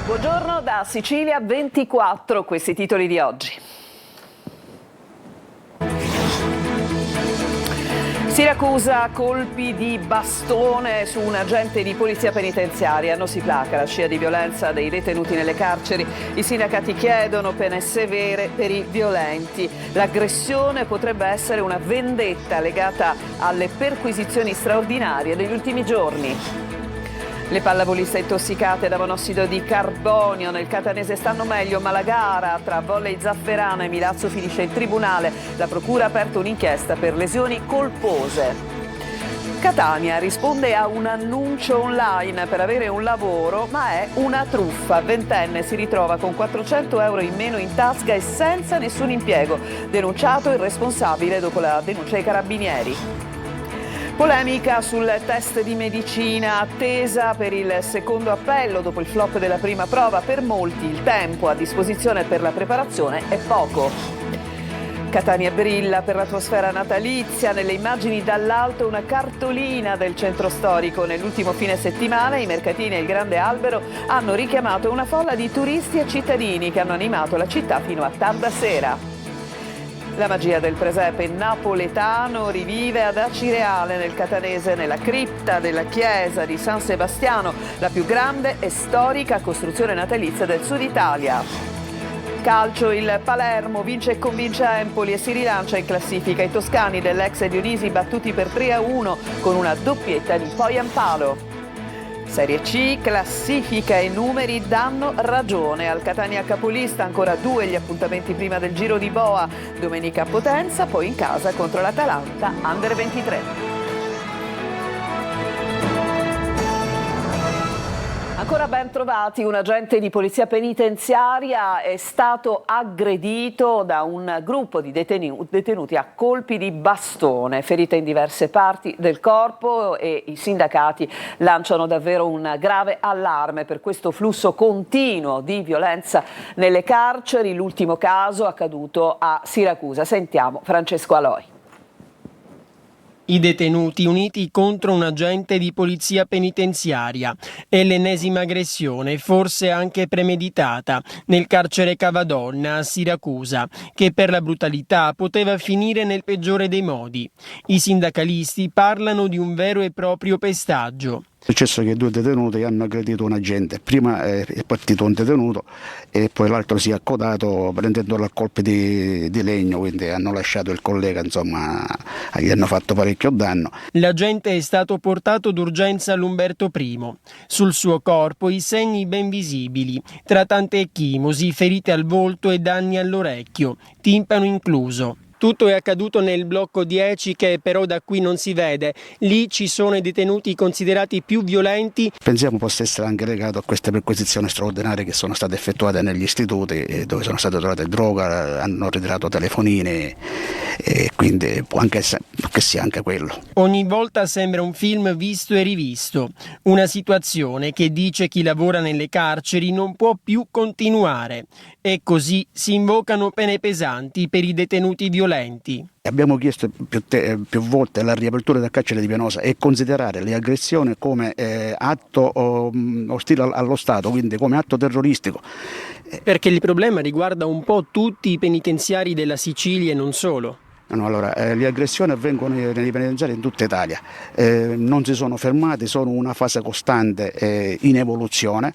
Buongiorno da Sicilia 24, questi titoli di oggi. Siracusa, colpi di bastone su un agente di polizia penitenziaria. Non si placa la scia di violenza dei detenuti nelle carceri. I sindacati chiedono pene severe per i violenti. L'aggressione potrebbe essere una vendetta legata alle perquisizioni straordinarie degli ultimi giorni. Le pallavoliste intossicate da monossido di carbonio nel catanese stanno meglio, ma la gara tra Volley Zafferana e Milazzo finisce in tribunale. La procura ha aperto un'inchiesta per lesioni colpose. Catania risponde a un annuncio online per avere un lavoro, ma è una truffa. Ventenne si ritrova con 400 euro in meno in tasca e senza nessun impiego. Denunciato il responsabile dopo la denuncia ai carabinieri. Polemica sul test di medicina, attesa per il secondo appello dopo il flop della prima prova. Per molti il tempo a disposizione per la preparazione è poco. Catania brilla per l'atmosfera natalizia, nelle immagini dall'alto una cartolina del centro storico. Nell'ultimo fine settimana i mercatini e il grande albero hanno richiamato una folla di turisti e cittadini che hanno animato la città fino a tarda sera. La magia del presepe napoletano rivive ad Acireale nel catanese, nella cripta della chiesa di San Sebastiano, la più grande e storica costruzione natalizia del sud Italia. Calcio, il Palermo vince e convince Empoli e si rilancia in classifica. I toscani dell'ex Dionisi battuti per 3-1 con una doppietta di Poyampalo. Serie C, classifica e numeri danno ragione al Catania capolista, ancora 2 gli appuntamenti prima del Giro di Boa, domenica a Potenza, poi in casa contro l'Atalanta Under 23. Ancora ben trovati, un agente di polizia penitenziaria è stato aggredito da un gruppo di detenuti a colpi di bastone, ferite in diverse parti del corpo, e i sindacati lanciano davvero un grave allarme per questo flusso continuo di violenza nelle carceri. L'ultimo caso accaduto a Siracusa. Sentiamo Francesco Aloi. I detenuti uniti contro un agente di polizia penitenziaria. È l'ennesima aggressione, forse anche premeditata, nel carcere Cavadonna a Siracusa, che per la brutalità poteva finire nel peggiore dei modi. I sindacalisti parlano di un vero e proprio pestaggio. È successo che 2 detenuti hanno aggredito un agente, prima è partito un detenuto e poi l'altro si è accodato prendendolo a colpi di legno, quindi hanno lasciato il collega, insomma gli hanno fatto parecchio danno. L'agente è stato portato d'urgenza all'Umberto I. Sul suo corpo i segni ben visibili, tra tante ecchimosi, ferite al volto e danni all'orecchio, timpano incluso. Tutto è accaduto nel blocco 10 che però da qui non si vede. Lì ci sono i detenuti considerati più violenti. Pensiamo possa essere anche legato a queste perquisizioni straordinarie che sono state effettuate negli istituti dove sono state trovate droga, hanno ritirato telefonini e quindi può anche essere che sia anche quello. Ogni volta sembra un film visto e rivisto. Una situazione che, dice chi lavora nelle carceri, non può più continuare. E così si invocano pene pesanti per i detenuti violenti. Abbiamo chiesto più volte la riapertura del carcere di Pianosa e considerare le aggressioni come atto ostile allo Stato, quindi come atto terroristico. Perché il problema riguarda un po' tutti i penitenziari della Sicilia e non solo. No, allora, le aggressioni avvengono nei penitenziari in tutta Italia, non si sono fermati, sono una fase costante in evoluzione.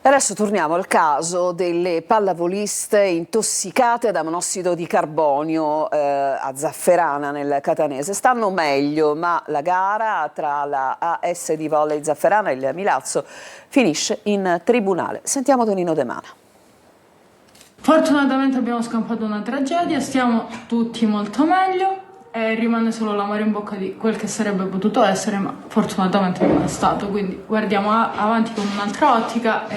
Adesso torniamo al caso delle pallavoliste intossicate da monossido di carbonio a Zafferana nel catanese. Stanno meglio, ma la gara tra la AS di Volley Zafferana e il Milazzo finisce in tribunale. Sentiamo Tonino De Mana. Fortunatamente abbiamo scampato una tragedia, stiamo tutti molto meglio e rimane solo l'amaro in bocca di quel che sarebbe potuto essere, ma fortunatamente non è stato, quindi guardiamo avanti con un'altra ottica e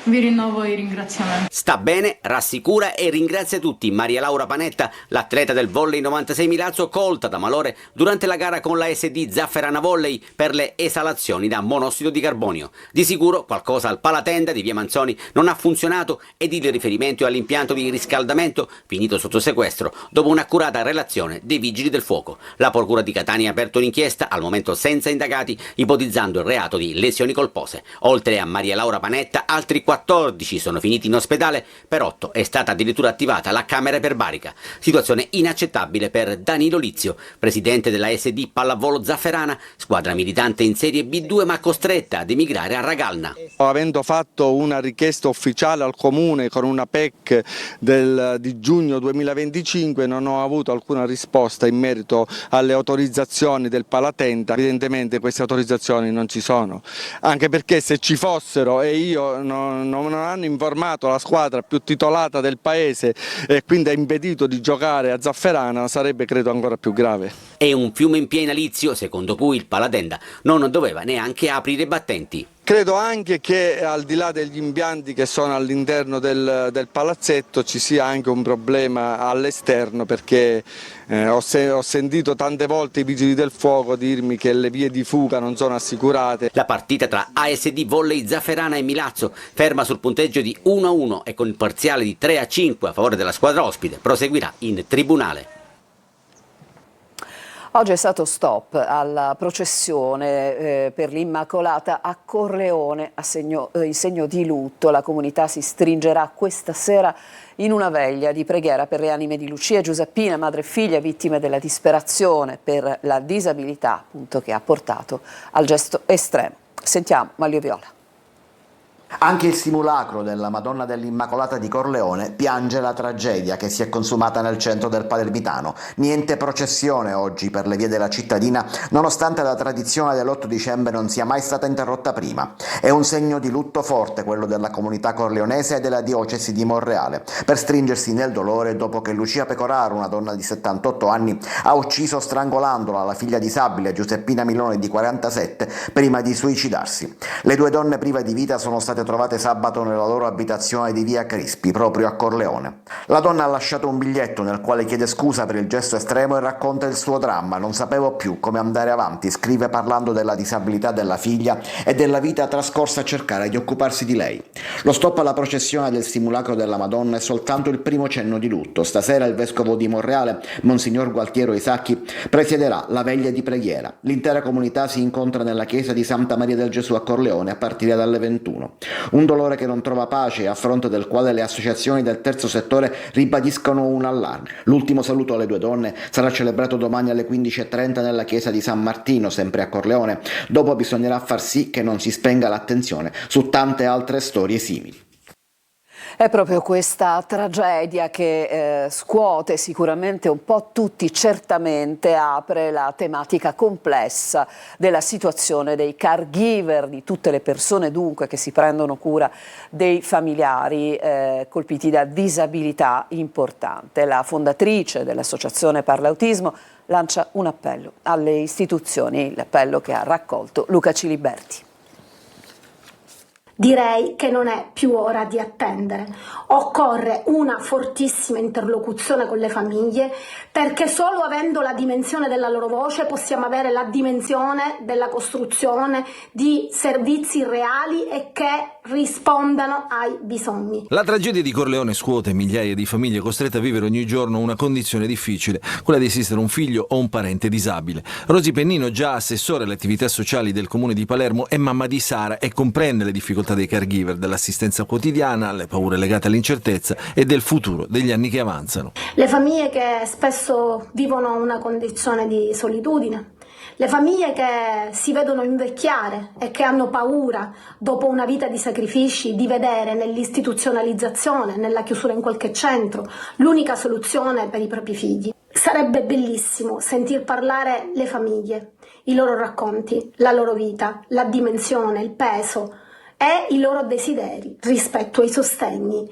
vi rinnovo i ringraziamenti. Sta bene, rassicura e ringrazia tutti Maria Laura Panetta, l'atleta del volley 96 Milazzo colta da malore durante la gara con la SD Zafferana Volley per le esalazioni da monossido di carbonio. Di sicuro qualcosa al palatenda di via Manzoni non ha funzionato ed il riferimento è all'impianto di riscaldamento finito sotto sequestro dopo un'accurata relazione dei vigili del fuoco. La procura di Catania ha aperto un'inchiesta, al momento senza indagati, ipotizzando il reato di lesioni colpose. Oltre a Maria Laura Panetta, altri 14 sono finiti in ospedale, per 8 è stata addirittura attivata la camera iperbarica. Situazione inaccettabile per Danilo Lizio, presidente della SD Pallavolo Zafferana, squadra militante in Serie B2 ma costretta ad emigrare a Ragalna. Avendo fatto una richiesta ufficiale al Comune con una PEC di giugno 2025 non ho avuto alcuna risposta in merito alle autorizzazioni del palatenda. Evidentemente queste autorizzazioni non ci sono, anche perché se ci fossero e io non hanno informato la squadra più titolata del paese e quindi ha impedito di giocare a Zafferana, sarebbe credo ancora più grave. È un fiume in piena Lizio, secondo cui il palatenda non doveva neanche aprire i battenti. Credo anche che al di là degli impianti che sono all'interno del palazzetto ci sia anche un problema all'esterno, perché ho sentito tante volte i vigili del fuoco dirmi che le vie di fuga non sono assicurate. La partita tra ASD Volley Zafferana e Milazzo, ferma sul punteggio di 1-1 e con il parziale di 3-5 a favore della squadra ospite, proseguirà in tribunale. Oggi è stato stop alla processione per l'Immacolata a Corleone in segno di lutto. La comunità si stringerà questa sera in una veglia di preghiera per le anime di Lucia e Giuseppina, madre e figlia vittime della disperazione per la disabilità, appunto, che ha portato al gesto estremo. Sentiamo Maglio Viola. Anche il simulacro della Madonna dell'Immacolata di Corleone piange la tragedia che si è consumata nel centro del Palermitano. Niente processione oggi per le vie della cittadina, nonostante la tradizione dell'8 dicembre non sia mai stata interrotta prima. È un segno di lutto forte quello della comunità corleonese e della diocesi di Monreale, per stringersi nel dolore dopo che Lucia Pecoraro, una donna di 78 anni, ha ucciso strangolandola la figlia disabile Giuseppina Milone di 47 prima di suicidarsi. Le due donne prive di vita sono state trovate sabato nella loro abitazione di via Crispi, proprio a Corleone. La donna ha lasciato un biglietto nel quale chiede scusa per il gesto estremo e racconta il suo dramma. Non sapevo più come andare avanti, scrive parlando della disabilità della figlia e della vita trascorsa a cercare di occuparsi di lei. Lo stop alla processione del simulacro della Madonna è soltanto il primo cenno di lutto. Stasera il vescovo di Monreale, Monsignor Gualtiero Isacchi, presiederà la veglia di preghiera. L'intera comunità si incontra nella chiesa di Santa Maria del Gesù a Corleone a partire dalle 21. Un dolore che non trova pace, a fronte del quale le associazioni del terzo settore ribadiscono un allarme. L'ultimo saluto alle due donne sarà celebrato domani alle 15:30 nella chiesa di San Martino, sempre a Corleone. Dopo bisognerà far sì che non si spenga l'attenzione su tante altre storie simili. È proprio questa tragedia che scuote sicuramente un po' tutti, certamente apre la tematica complessa della situazione dei caregiver, di tutte le persone dunque che si prendono cura dei familiari colpiti da disabilità importante. La fondatrice dell'Associazione Parlautismo lancia un appello alle istituzioni, l'appello che ha raccolto Luca Ciliberti. Direi che non è più ora di attendere. Occorre una fortissima interlocuzione con le famiglie, perché solo avendo la dimensione della loro voce possiamo avere la dimensione della costruzione di servizi reali e che rispondano ai bisogni. La tragedia di Corleone scuote migliaia di famiglie costrette a vivere ogni giorno una condizione difficile, quella di assistere un figlio o un parente disabile. Rosy Pennino, già assessore alle attività sociali del comune di Palermo, è mamma di Sara e comprende le difficoltà dei caregiver, dell'assistenza quotidiana, le paure legate all'incertezza e del futuro degli anni che avanzano. Le famiglie che spesso vivono una condizione di solitudine, le famiglie che si vedono invecchiare e che hanno paura, dopo una vita di sacrifici, di vedere nell'istituzionalizzazione, nella chiusura in qualche centro, l'unica soluzione per i propri figli. Sarebbe bellissimo sentir parlare le famiglie, i loro racconti, la loro vita, la dimensione, il peso e i loro desideri rispetto ai sostegni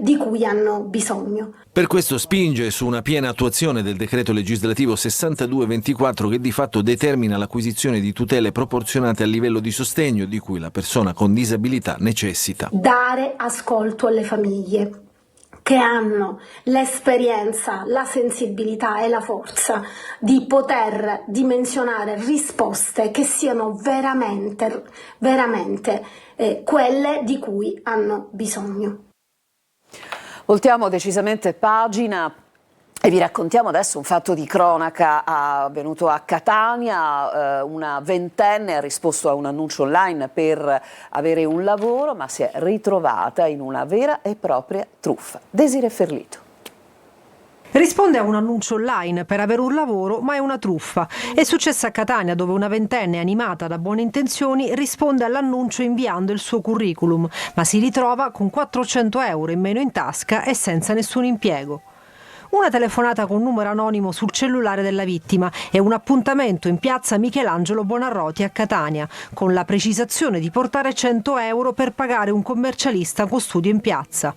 di cui hanno bisogno. Per questo spinge su una piena attuazione del decreto legislativo 6224 che di fatto determina l'acquisizione di tutele proporzionate al livello di sostegno di cui la persona con disabilità necessita. Dare ascolto alle famiglie che hanno l'esperienza, la sensibilità e la forza di poter dimensionare risposte che siano veramente quelle di cui hanno bisogno. Voltiamo decisamente pagina e vi raccontiamo adesso un fatto di cronaca avvenuto a Catania. Una ventenne ha risposto a un annuncio online per avere un lavoro, ma si è ritrovata in una vera e propria truffa. Desiree Ferlito. Risponde a un annuncio online per avere un lavoro, ma è una truffa. È successa a Catania, dove una ventenne animata da buone intenzioni risponde all'annuncio inviando il suo curriculum, ma si ritrova con 400 euro in meno in tasca e senza nessun impiego. Una telefonata con numero anonimo sul cellulare della vittima e un appuntamento in piazza Michelangelo Buonarroti a Catania, con la precisazione di portare 100 euro per pagare un commercialista con studio in piazza.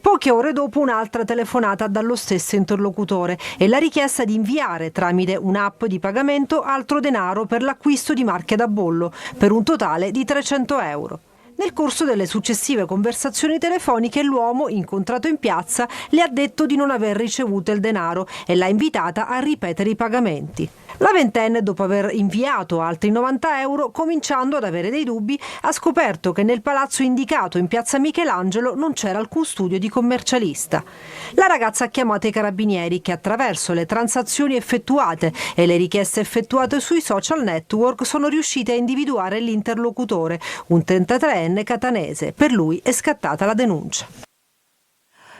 Poche ore dopo un'altra telefonata dallo stesso interlocutore e la richiesta di inviare tramite un'app di pagamento altro denaro per l'acquisto di marche da bollo, per un totale di 300 euro. Nel corso delle successive conversazioni telefoniche l'uomo, incontrato in piazza, le ha detto di non aver ricevuto il denaro e l'ha invitata a ripetere i pagamenti. La ventenne, dopo aver inviato altri 90 euro, cominciando ad avere dei dubbi, ha scoperto che nel palazzo indicato in piazza Michelangelo non c'era alcun studio di commercialista. La ragazza ha chiamato i carabinieri che, attraverso le transazioni effettuate e le richieste effettuate sui social network, sono riuscite a individuare l'interlocutore, un 33enne catanese. Per lui è scattata la denuncia.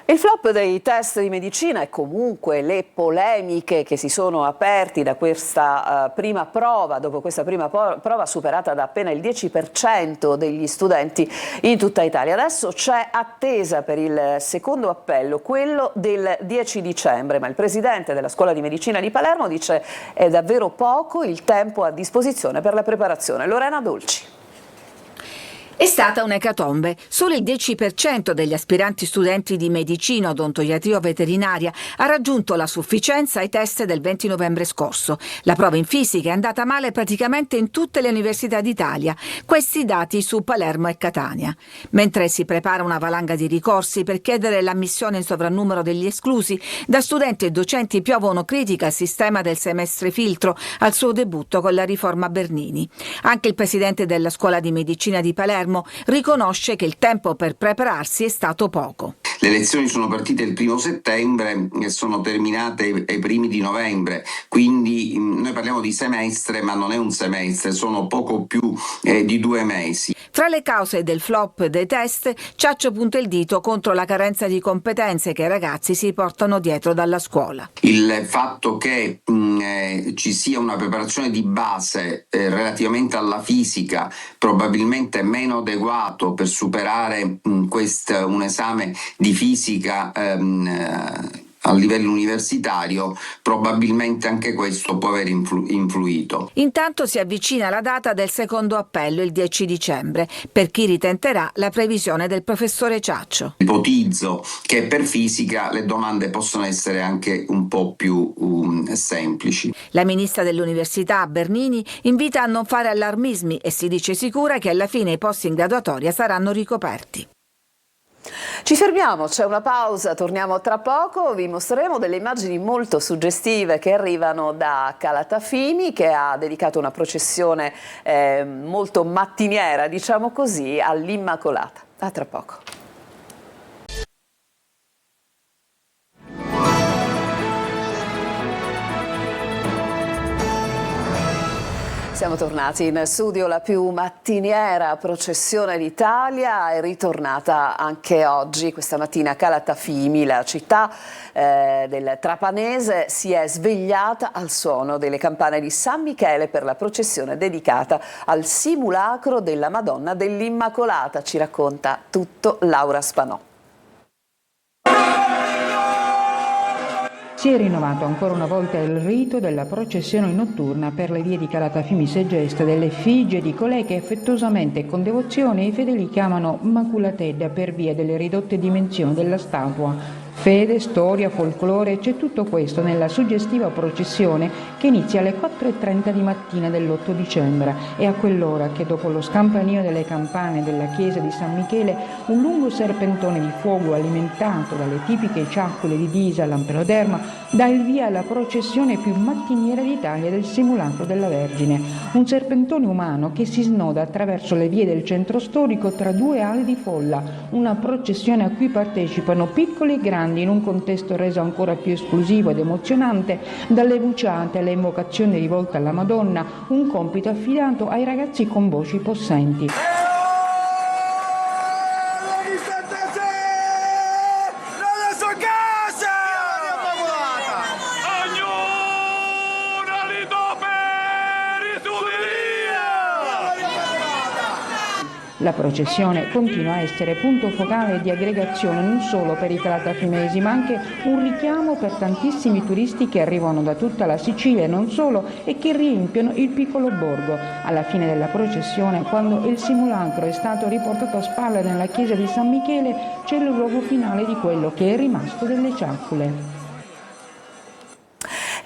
Il flop dei test di medicina e comunque le polemiche che si sono aperti da questa prima prova, dopo questa prima prova superata da appena il 10% degli studenti in tutta Italia. Adesso c'è attesa per il secondo appello, quello del 10 dicembre, ma il presidente della Scuola di Medicina di Palermo dice è davvero poco il tempo a disposizione per la preparazione. Lorena Dolci. È stata un'ecatombe. Solo il 10% degli aspiranti studenti di medicina, odontoiatria o veterinaria ha raggiunto la sufficienza ai test del 20 novembre scorso. La prova in fisica è andata male praticamente in tutte le università d'Italia. Questi dati su Palermo e Catania. Mentre si prepara una valanga di ricorsi per chiedere l'ammissione in sovrannumero degli esclusi, da studenti e docenti piovono critiche al sistema del semestre filtro al suo debutto con la riforma Bernini. Anche il presidente della Scuola di Medicina di Palermo riconosce che il tempo per prepararsi è stato poco. Le lezioni sono partite il 1 settembre e sono terminate ai primi di novembre, quindi noi parliamo di semestre, ma non è un semestre, sono poco più di 2 mesi. Tra le cause del flop dei test, Ciaccio punta il dito contro la carenza di competenze che i ragazzi si portano dietro dalla scuola. Il fatto che ci sia una preparazione di base relativamente alla fisica probabilmente meno adeguato per superare un esame di fisica a livello universitario, probabilmente anche questo può aver influito. Intanto si avvicina la data del secondo appello, il 10 dicembre, per chi ritenterà la previsione del professore Ciaccio. Ipotizzo che per fisica le domande possono essere anche un po' più semplici. La ministra dell'Università, Bernini, invita a non fare allarmismi e si dice sicura che alla fine i posti in graduatoria saranno ricoperti. Ci fermiamo, c'è una pausa, torniamo tra poco, vi mostreremo delle immagini molto suggestive che arrivano da Calatafimi, che ha dedicato una processione molto mattiniera, diciamo così, all'Immacolata. A tra poco. Siamo tornati in studio, la più mattiniera processione d'Italia è ritornata anche oggi, questa mattina a Calatafimi, la città del Trapanese si è svegliata al suono delle campane di San Michele per la processione dedicata al simulacro della Madonna dell'Immacolata. Ci racconta tutto Laura Spanò. Si è rinnovato ancora una volta il rito della processione notturna per le vie di Calatafimi Segesta delle effigie di colei che affettuosamente e con devozione i fedeli chiamano Maculatedda per via delle ridotte dimensioni della statua. Fede, storia, folklore, c'è tutto questo nella suggestiva processione che inizia alle 4:30 di mattina dell'8 dicembre e a quell'ora che dopo lo scampanio delle campane della chiesa di San Michele un lungo serpentone di fuoco alimentato dalle tipiche ciaccole di Disa a Lampeloderma dà il via alla processione più mattiniera d'Italia del simulacro della Vergine, un serpentone umano che si snoda attraverso le vie del centro storico tra due ali di folla, una processione a cui partecipano piccoli e grandi in un contesto reso ancora più esclusivo ed emozionante dalle vuciate alle invocazioni rivolte alla Madonna, un compito affidato ai ragazzi con voci possenti. La processione continua a essere punto focale di aggregazione non solo per i calatafimesi, ma anche un richiamo per tantissimi turisti che arrivano da tutta la Sicilia e non solo e che riempiono il piccolo borgo. Alla fine della processione, quando il simulacro è stato riportato a spalle nella chiesa di San Michele, c'è il luogo finale di quello che è rimasto delle ciaccole.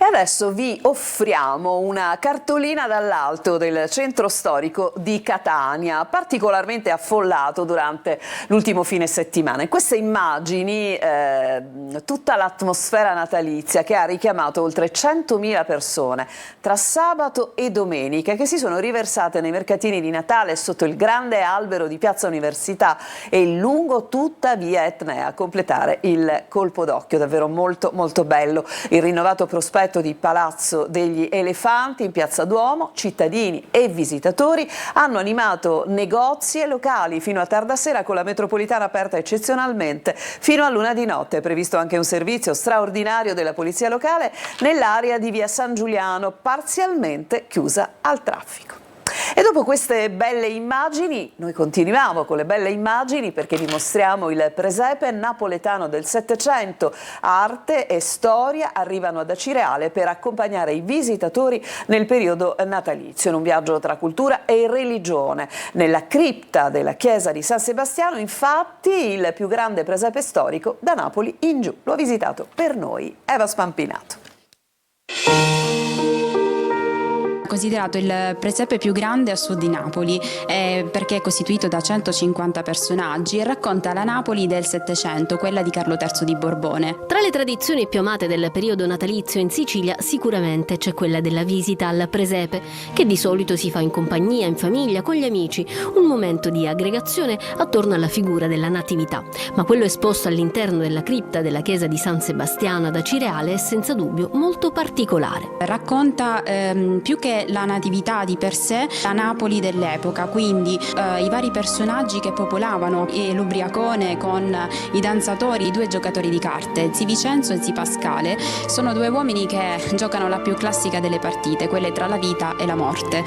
E adesso vi offriamo una cartolina dall'alto del centro storico di Catania, particolarmente affollato durante l'ultimo fine settimana. In queste immagini tutta l'atmosfera natalizia che ha richiamato oltre 100.000 persone tra sabato e domenica, che si sono riversate nei mercatini di Natale sotto il grande albero di Piazza Università e lungo tutta via Etnea a completare il colpo d'occhio. Davvero molto molto bello il rinnovato prospetto di Palazzo degli Elefanti in Piazza Duomo. Cittadini e visitatori hanno animato negozi e locali fino a tarda sera, con la metropolitana aperta eccezionalmente fino a luna di notte. È previsto anche un servizio straordinario della polizia locale nell'area di via San Giuliano, parzialmente chiusa al traffico. E dopo queste belle immagini, noi continuiamo con le belle immagini perché vi mostriamo il presepe napoletano del Settecento. Arte e storia arrivano ad Acireale per accompagnare i visitatori nel periodo natalizio, in un viaggio tra cultura e religione. Nella cripta della chiesa di San Sebastiano, infatti, il più grande presepe storico da Napoli in giù. Lo ha visitato per noi Eva Spampinato. Considerato il presepe più grande a sud di Napoli perché è costituito da 150 personaggi e racconta la Napoli del Settecento, quella di Carlo III di Borbone. Tra le tradizioni più amate del periodo natalizio in Sicilia sicuramente c'è quella della visita al presepe, che di solito si fa in compagnia, in famiglia, con gli amici, un momento di aggregazione attorno alla figura della Natività. Ma quello esposto all'interno della cripta della chiesa di San Sebastiano ad Acireale è senza dubbio molto particolare. Racconta più che la natività di per sé, la Napoli dell'epoca, quindi i vari personaggi che popolavano l'ubriacone con i danzatori, i due giocatori di carte, Zi Vicenzo e Zi Pascale, sono due uomini che giocano la più classica delle partite, quelle tra la vita e la morte.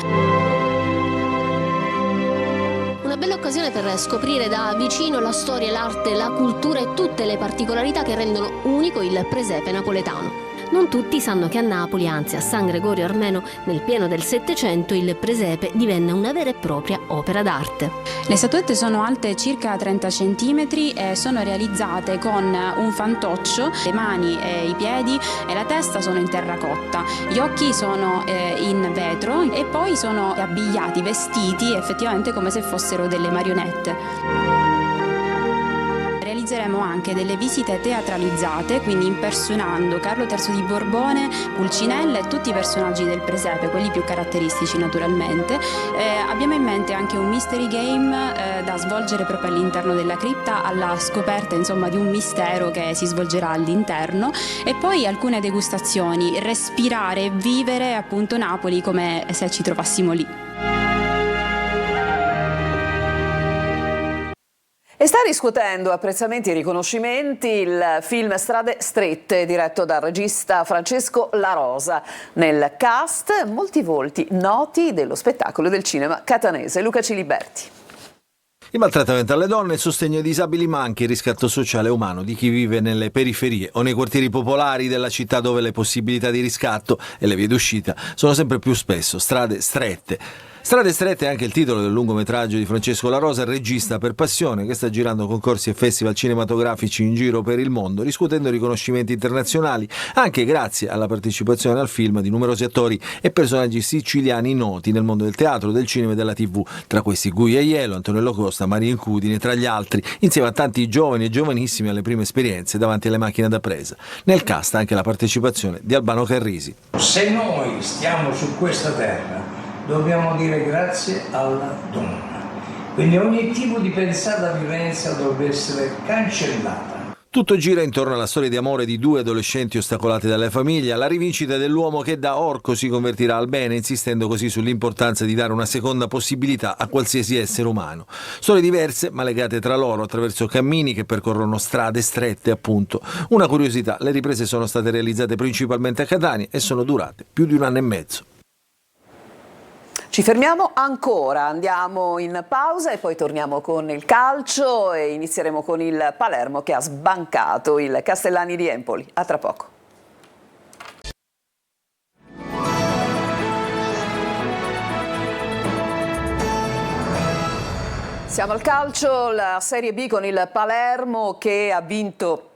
Una bella occasione per scoprire da vicino la storia, l'arte, la cultura e tutte le particolarità che rendono unico il presepe napoletano. Non tutti sanno che a Napoli, anzi a San Gregorio Armeno, nel pieno del Settecento, il presepe divenne una vera e propria opera d'arte. Le statuette sono alte circa 30 cm e sono realizzate con un fantoccio, le mani e i piedi e la testa sono in terracotta, gli occhi sono in vetro e poi sono abbigliati, vestiti effettivamente come se fossero delle marionette. Realizzeremo anche delle visite teatralizzate, quindi impersonando Carlo III di Borbone, Pulcinella e tutti i personaggi del presepe, quelli più caratteristici naturalmente. Abbiamo in mente anche un mystery game da svolgere proprio all'interno della cripta, alla scoperta insomma di un mistero che si svolgerà all'interno, e poi alcune degustazioni, respirare e vivere appunto Napoli come se ci trovassimo lì. E sta riscuotendo apprezzamenti e riconoscimenti il film Strade strette, diretto dal regista Francesco La Rosa. Nel cast molti volti noti dello spettacolo del cinema catanese. Luca Ciliberti. Il maltrattamento alle donne, il sostegno ai disabili, ma anche il riscatto sociale e umano di chi vive nelle periferie o nei quartieri popolari della città, dove le possibilità di riscatto e le vie d'uscita sono sempre più spesso strade strette. Strade strette è anche il titolo del lungometraggio di Francesco La Rosa, il regista per passione, che sta girando concorsi e festival cinematografici in giro per il mondo, riscuotendo riconoscimenti internazionali anche grazie alla partecipazione al film di numerosi attori e personaggi siciliani noti nel mondo del teatro, del cinema e della TV, tra questi Gui Aiello, Antonello Costa, Maria Incudine, tra gli altri, insieme a tanti giovani e giovanissimi alle prime esperienze davanti alle macchine da presa. Nel cast anche la partecipazione di Albano Carrisi. Se noi stiamo su questa terra, dobbiamo dire grazie alla donna. Quindi ogni tipo di pensata violenza dovrebbe essere cancellata. Tutto gira intorno alla storia di amore di due adolescenti ostacolati dalle famiglie, alla rivincita dell'uomo che da orco si convertirà al bene, insistendo così sull'importanza di dare una seconda possibilità a qualsiasi essere umano. Storie diverse ma legate tra loro attraverso cammini che percorrono strade strette, appunto. Una curiosità: le riprese sono state realizzate principalmente a Catania e sono durate più di 1 anno e mezzo. Ci fermiamo ancora, andiamo in pausa e poi torniamo con il calcio e inizieremo con il Palermo che ha sbancato il Castellani di Empoli. A tra poco. Siamo al calcio, la Serie B con il Palermo che ha vinto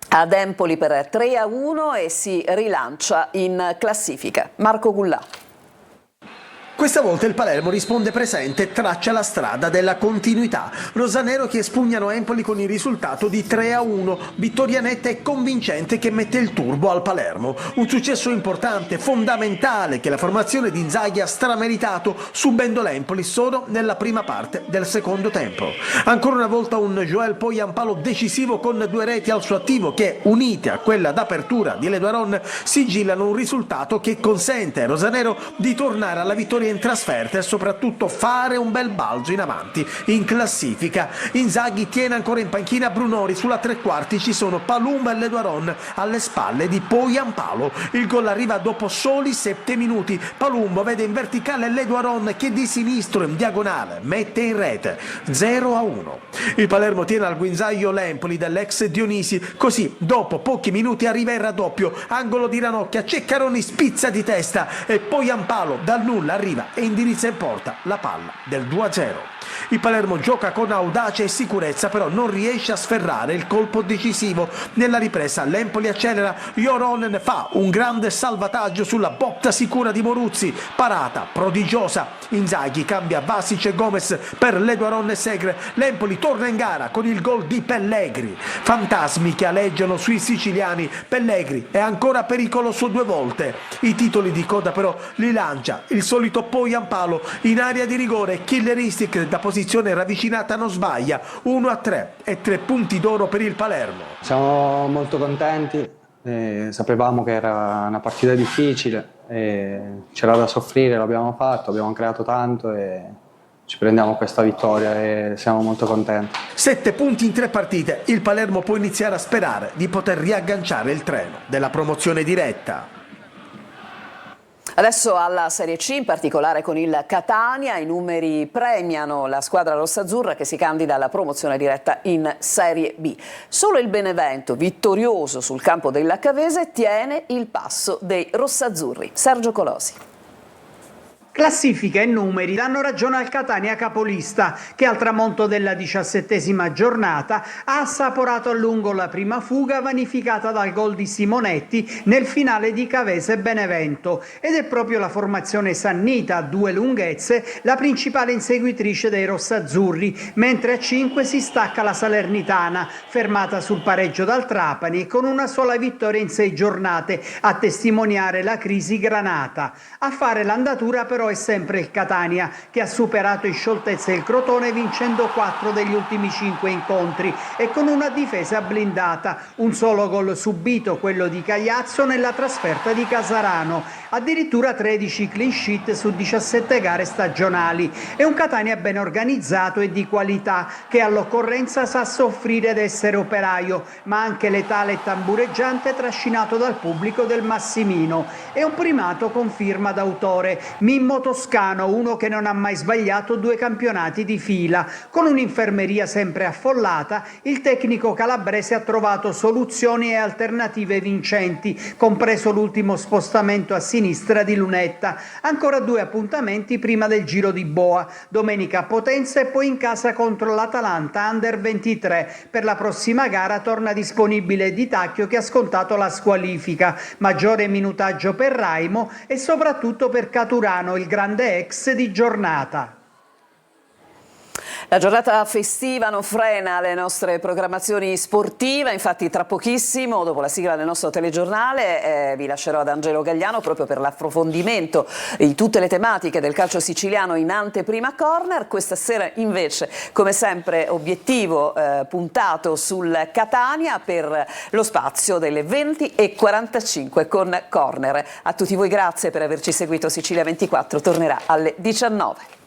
ad Empoli per 3-1 e si rilancia in classifica. Marco Gullà. Questa volta il Palermo risponde presente e traccia la strada della continuità. Rosanero che espugnano Empoli con il risultato di 3-1, vittoria netta e convincente che mette il turbo al Palermo. Un successo importante, fondamentale, che la formazione di Inzaghi ha strameritato, subendo l'Empoli solo nella prima parte del secondo tempo. Ancora una volta un Joel Poyampalo decisivo con 2 reti al suo attivo che, unite a quella d'apertura di Leduaron, sigillano un risultato che consente a Rosanero di tornare alla vittoria in trasferta e soprattutto fare un bel balzo in avanti in classifica. Inzaghi tiene ancora in panchina Brunori, sulla tre quarti ci sono Palumba e Leduaron alle spalle di Poyampalo. Il gol arriva dopo soli 7 minuti. Palumbo vede in verticale Leduaron che di sinistro in diagonale mette in rete 0-1. Il Palermo tiene al guinzaglio l'Empoli dell'ex Dionisi, così dopo pochi minuti arriva il raddoppio, angolo di Ranocchia, Ceccaroni spizza di testa e Poyampalo dal nulla arriva e indirizza in porta la palla del 2-0. Il Palermo gioca con audacia e sicurezza, però non riesce a sferrare il colpo decisivo. Nella ripresa l'Empoli accelera, Joronen fa un grande salvataggio sulla botta sicura di Moruzzi, parata prodigiosa. Inzaghi cambia Vasic e Gomez per Leduaron e Segre. L'Empoli torna in gara con il gol di Pellegri. Fantasmi che aleggiano sui siciliani. Pellegri è ancora pericoloso 2 volte. I titoli di coda però li lancia il solito Poyampalo in area di rigore, killeristic da posizione ravvicinata non sbaglia, 1-3 e 3 punti d'oro per il Palermo. Siamo molto contenti, sapevamo che era una partita difficile, c'era da soffrire, l'abbiamo fatto, abbiamo creato tanto e ci prendiamo questa vittoria e siamo molto contenti. 7 punti in 3 partite, il Palermo può iniziare a sperare di poter riagganciare il treno della promozione diretta. Adesso alla Serie C, in particolare con il Catania, i numeri premiano la squadra rossazzurra che si candida alla promozione diretta in Serie B. Solo il Benevento, vittorioso sul campo della Cavese, tiene il passo dei rossazzurri. Sergio Colosi. Classifica e numeri danno ragione al Catania capolista, che al tramonto della 17ª giornata ha assaporato a lungo la prima fuga vanificata dal gol di Simonetti nel finale di Cavese-Benevento, ed è proprio la formazione sannita a 2 lunghezze la principale inseguitrice dei rossazzurri, mentre a 5 si stacca la Salernitana, fermata sul pareggio dal Trapani con una sola vittoria in 6 giornate, a testimoniare la crisi granata. A fare l'andatura però è sempre il Catania, che ha superato in scioltezza il Crotone vincendo 4 degli ultimi 5 incontri e con una difesa blindata, un solo gol subito, quello di Cagliazzo nella trasferta di Casarano, addirittura 13 clean sheet su 17 gare stagionali. È un Catania ben organizzato e di qualità, che all'occorrenza sa soffrire ed essere operaio, ma anche letale e tambureggiante, trascinato dal pubblico del Massimino. È un primato con firma d'autore. Mimmo Mimo Toscano, uno che non ha mai sbagliato 2 campionati di fila. Con un'infermeria sempre affollata, il tecnico calabrese ha trovato soluzioni e alternative vincenti, compreso l'ultimo spostamento a sinistra di Lunetta. Ancora 2 appuntamenti prima del Giro di Boa, domenica a Potenza e poi in casa contro l'Atalanta Under 23. Per la prossima gara torna disponibile Di Tacchio, che ha scontato la squalifica. Maggiore minutaggio per Raimo e soprattutto per Caturano, il grande ex di giornata. La giornata festiva non frena le nostre programmazioni sportive, infatti tra pochissimo, dopo la sigla del nostro telegiornale, vi lascerò ad Angelo Gagliano proprio per l'approfondimento di tutte le tematiche del calcio siciliano in anteprima corner. Questa sera invece, come sempre, obiettivo puntato sul Catania per lo spazio delle 20:45 con Corner. A tutti voi grazie per averci seguito. Sicilia 24 tornerà alle 19.